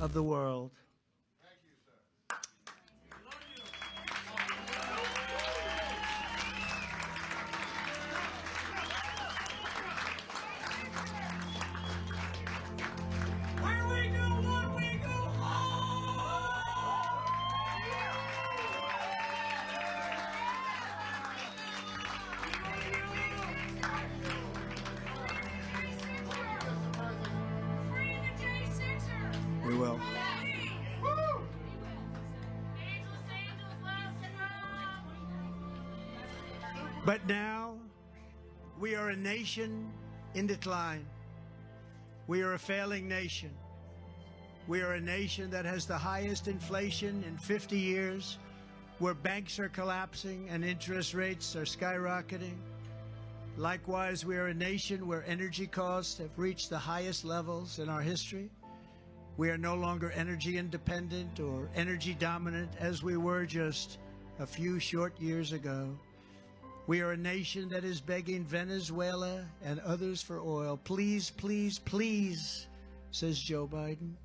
of the world. Thank you, sir. Where we go, on we go home! Free the J6er! We will. Angels, let's go! But now, we are a nation in decline. We are a failing nation. We are a nation that has the highest inflation in 50 years, where banks are collapsing and interest rates are skyrocketing. Likewise, we are a nation where energy costs have reached the highest levels in our history. We are no longer energy independent or energy dominant as we were just a few short years ago. We are a nation that is begging Venezuela and others for oil. Please, please, please, says Joe Biden.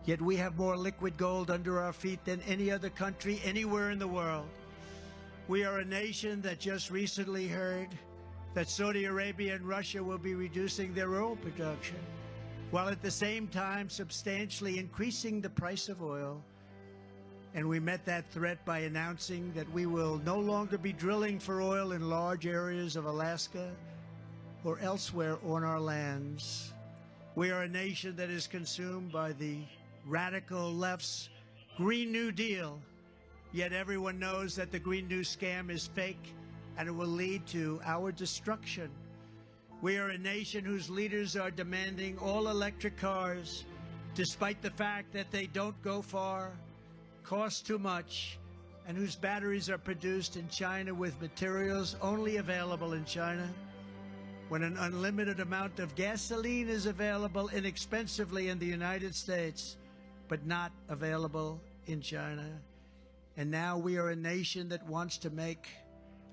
Yet we have more liquid gold under our feet than any other country anywhere in the world. We are a nation that just recently heard that Saudi Arabia and Russia will be reducing their oil production, while at the same time substantially increasing the price of oil. And we met that threat by announcing that we will no longer be drilling for oil in large areas of Alaska or elsewhere on our lands. We are a nation that is consumed by the radical left's Green New Deal, yet everyone knows that the Green New scam is fake and it will lead to our destruction. We are a nation whose leaders are demanding all electric cars, despite the fact that they don't go far, cost too much, and whose batteries are produced in China with materials only available in China, when an unlimited amount of gasoline is available inexpensively in the United States, but not available in China. And now we are a nation that wants to make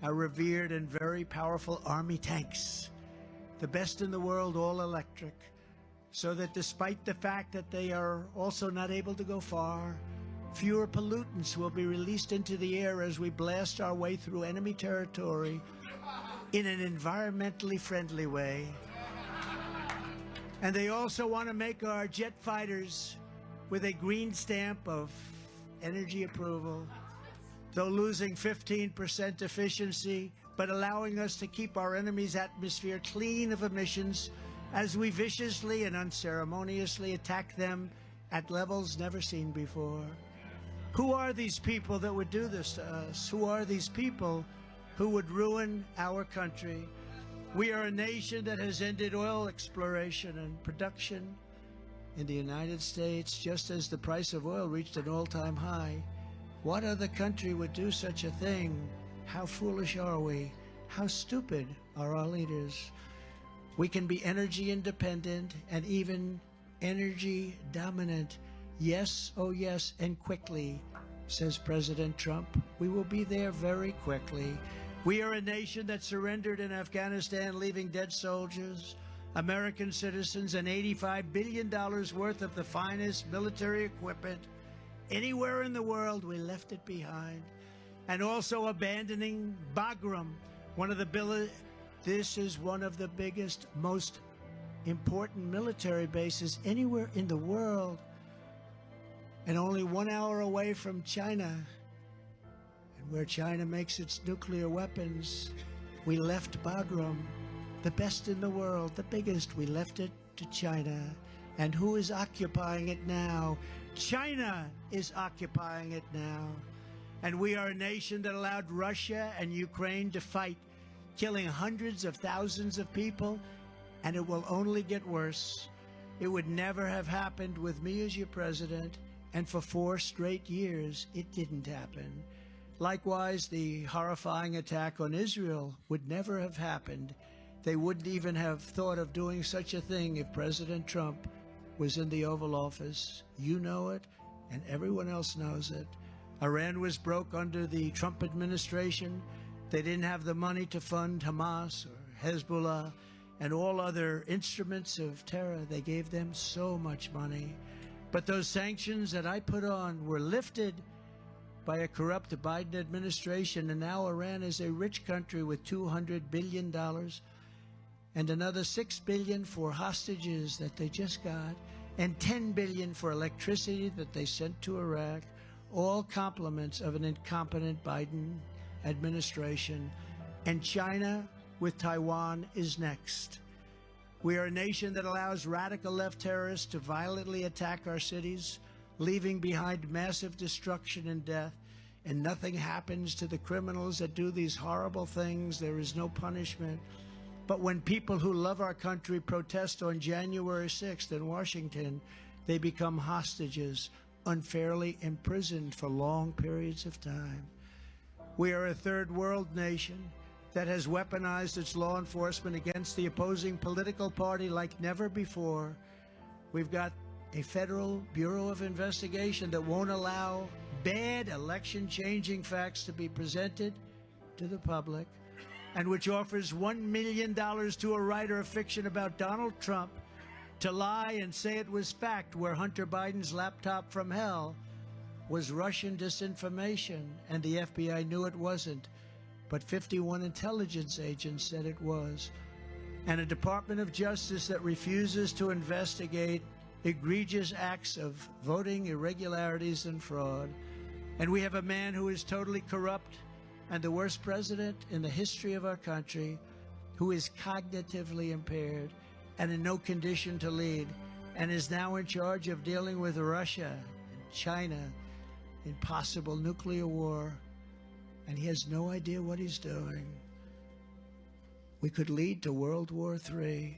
our revered and very powerful Army tanks the best in the world, all electric, so that despite the fact that they are also not able to go far, fewer pollutants will be released into the air as we blast our way through enemy territory in an environmentally friendly way. And they also want to make our jet fighters with a green stamp of energy approval, though losing 15% efficiency, but allowing us to keep our enemy's atmosphere clean of emissions as we viciously and unceremoniously attack them at levels never seen before. Who are these people that would do this to us? Who are these people who would ruin our country? We are a nation that has ended oil exploration and production in the United States just as the price of oil reached an all-time high. What other country would do such a thing? How foolish are we? How stupid are our leaders? We can be energy independent and even energy dominant. Yes, oh yes, and quickly, says President Trump. We will be there very quickly. We are a nation that surrendered in Afghanistan, leaving dead soldiers, American citizens, and $85 billion worth of the finest military equipment. Anywhere in the world, we left it behind. And also abandoning Bagram, this is one of the biggest, most important military bases anywhere in the world, and only 1 hour away from China, and where China makes its nuclear weapons. We left Bagram, the best in the world, the biggest. We left it to China. And who is occupying it now? China is occupying it now. And we are a nation that allowed Russia and Ukraine to fight, killing hundreds of thousands of people, and it will only get worse. It would never have happened with me as your president, and for 4 straight years, it didn't happen. Likewise, the horrifying attack on Israel would never have happened. They wouldn't even have thought of doing such a thing if President Trump was in the Oval Office. You know it, and everyone else knows it. Iran was broke under the Trump administration. They didn't have the money to fund Hamas or Hezbollah and all other instruments of terror. They gave them so much money. But those sanctions that I put on were lifted by a corrupt Biden administration, and now Iran is a rich country with $200 billion and another $6 billion for hostages that they just got, and $10 billion for electricity that they sent to Iraq, all compliments of an incompetent Biden administration. And China with Taiwan is next. We are a nation that allows radical left terrorists to violently attack our cities, leaving behind massive destruction and death, and nothing happens to the criminals that do these horrible things. There is no punishment. But when people who love our country protest on January 6th in Washington, they become hostages, unfairly imprisoned for long periods of time. We are a third world nation that has weaponized its law enforcement against the opposing political party like never before. We've got a federal Bureau of Investigation that won't allow bad election-changing facts to be presented to the public, and which offers $1 million to a writer of fiction about Donald Trump to lie and say it was fact, where Hunter Biden's laptop from hell was Russian disinformation, and the FBI knew it wasn't, but 51 intelligence agents said it was. And a Department of Justice that refuses to investigate egregious acts of voting irregularities and fraud. And we have a man who is totally corrupt and the worst president in the history of our country, who is cognitively impaired and in no condition to lead, and is now in charge of dealing with Russia and China in possible nuclear war, and he has no idea what he's doing. We could lead to World War III,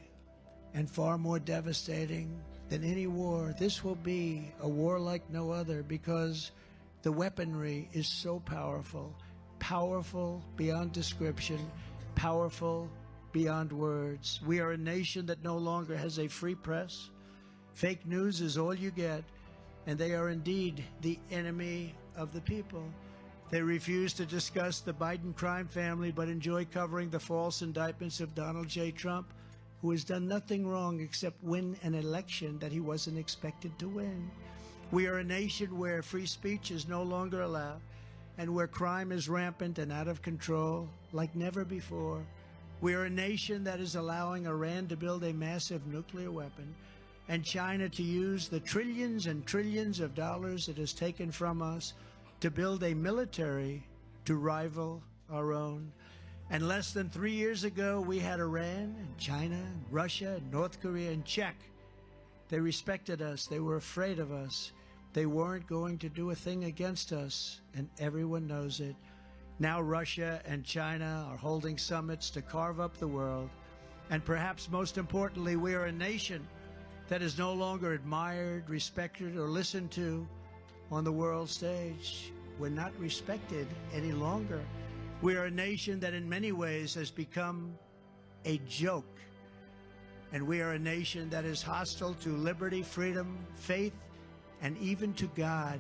and far more devastating than any war. This will be a war like no other, because the weaponry is so powerful, powerful beyond description, powerful beyond words. We are a nation that no longer has a free press. Fake news is all you get, and they are indeed the enemy of the people. They refuse to discuss the Biden crime family, but enjoy covering the false indictments of Donald J. Trump, who has done nothing wrong except win an election that he wasn't expected to win. We are a nation where free speech is no longer allowed, and where crime is rampant and out of control like never before. We are a nation that is allowing Iran to build a massive nuclear weapon, and China to use the trillions and trillions of dollars it has taken from us to build a military to rival our own. And less than 3 years ago, we had Iran and China and Russia and North Korea in check. They respected us. They were afraid of us. They weren't going to do a thing against us, and everyone knows it. Now Russia and China are holding summits to carve up the world. And perhaps most importantly, we are a nation that is no longer admired, respected, or listened to on the world stage. We're not respected any longer. We are a nation that in many ways has become a joke. And we are a nation that is hostile to liberty, freedom, faith, and even to God.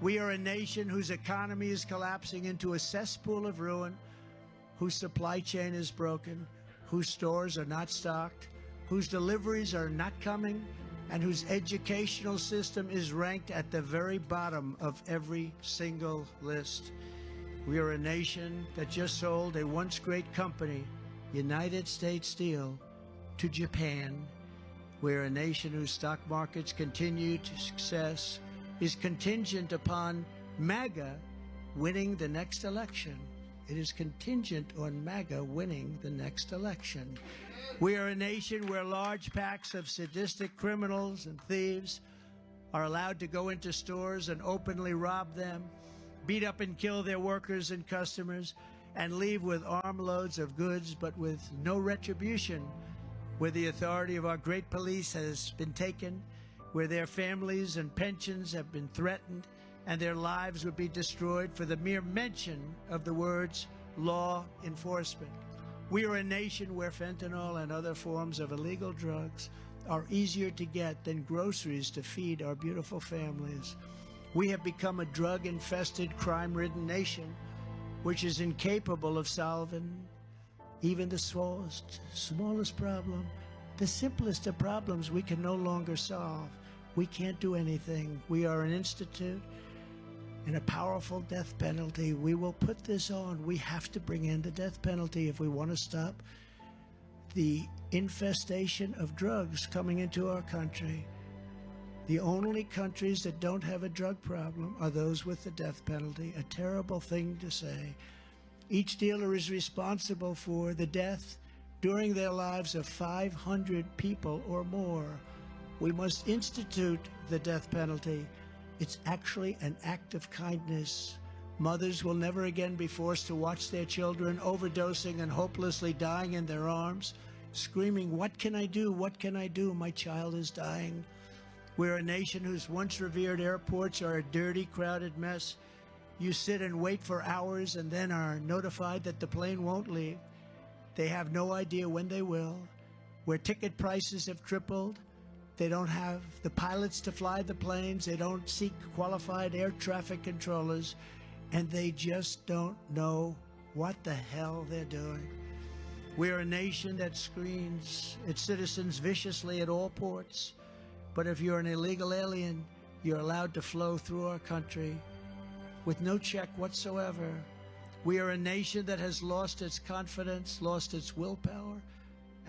We are a nation whose economy is collapsing into a cesspool of ruin, whose supply chain is broken, whose stores are not stocked, whose deliveries are not coming, and whose educational system is ranked at the very bottom of every single list. We are a nation that just sold a once great company, United States Steel, to Japan. We are a nation whose stock market's continued success is contingent upon MAGA winning the next election. It is contingent on MAGA winning the next election. We are a nation where large packs of sadistic criminals and thieves are allowed to go into stores and openly rob them, beat up and kill their workers and customers, and leave with armloads of goods but with no retribution, where the authority of our great police has been taken, where their families and pensions have been threatened, and their lives would be destroyed for the mere mention of the words law enforcement. We are a nation where fentanyl and other forms of illegal drugs are easier to get than groceries to feed our beautiful families. We have become a drug-infested, crime-ridden nation, which is incapable of solving even the smallest problem. The simplest of problems we can no longer solve. We can't do anything. We are an institute and a powerful death penalty. We will put this on. We have to bring in the death penalty if we want to stop the infestation of drugs coming into our country. The only countries that don't have a drug problem are those with the death penalty. A terrible thing to say. Each dealer is responsible for the death during their lives of 500 people or more. We must institute the death penalty. It's actually an act of kindness. Mothers will never again be forced to watch their children overdosing and hopelessly dying in their arms, screaming, "What can I do? What can I do? My child is dying." We're a nation whose once revered airports are a dirty, crowded mess. You sit and wait for hours and then are notified that the plane won't leave. They have no idea when they will. Where ticket prices have tripled, they don't have the pilots to fly the planes, they don't seek qualified air traffic controllers, and they just don't know what the hell they're doing. We're a nation that screens its citizens viciously at all ports. But if you're an illegal alien, you're allowed to flow through our country with no check whatsoever. We are a nation that has lost its confidence, lost its willpower,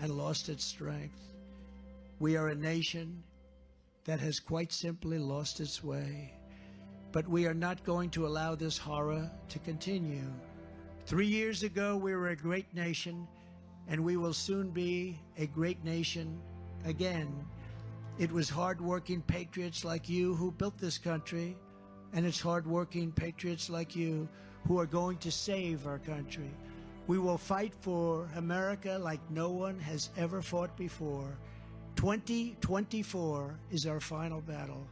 and lost its strength. We are a nation that has quite simply lost its way. But we are not going to allow this horror to continue. 3 years ago, we were a great nation, and we will soon be a great nation again. It was hard-working patriots like you who built this country, and it's hard-working patriots like you who are going to save our country. We will fight for America like no one has ever fought before. 2024 is our final battle.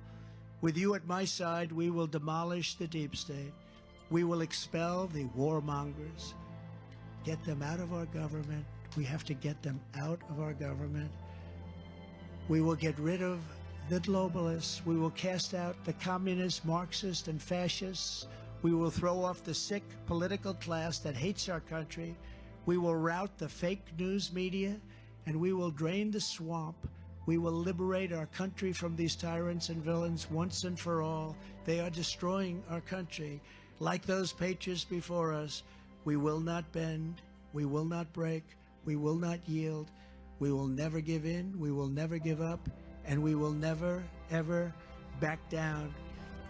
With you at my side, we will demolish the deep state. We will expel the warmongers, get them out of our government. We have to get them out of our government. We will get rid of the globalists. We will cast out the communists, Marxists, and fascists. We will throw off the sick political class that hates our country. We will rout the fake news media, and we will drain the swamp. We will liberate our country from these tyrants and villains once and for all. They are destroying our country. Like those patriots before us, we will not bend, we will not break, we will not yield. We will never give in, we will never give up, and we will never, ever back down.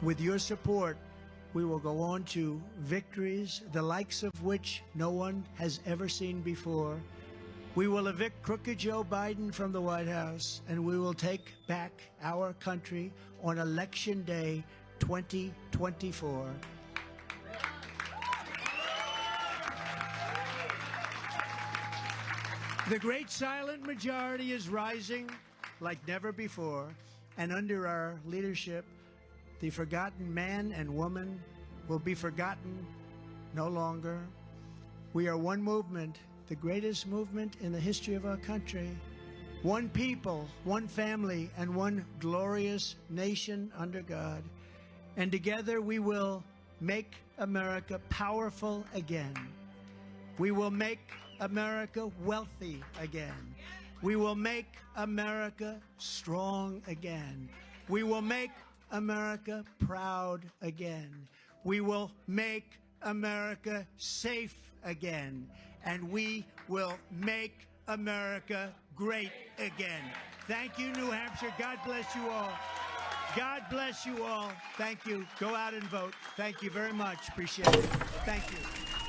With your support, we will go on to victories, the likes of which no one has ever seen before. We will evict crooked Joe Biden from the White House, and we will take back our country on Election Day 2024. The great silent majority is rising like never before, and under our leadership, the forgotten man and woman will be forgotten no longer. We are one movement, the greatest movement in the history of our country. One people, one family, and one glorious nation under God. And together we will make America powerful again. We will make America wealthy again. We will make America strong again. We will make America proud again. We will make America safe again. And we will make America great again. Thank you, New Hampshire. God bless you all. God bless you all. Thank you. Go out and vote. Thank you very much. Appreciate it. Thank you.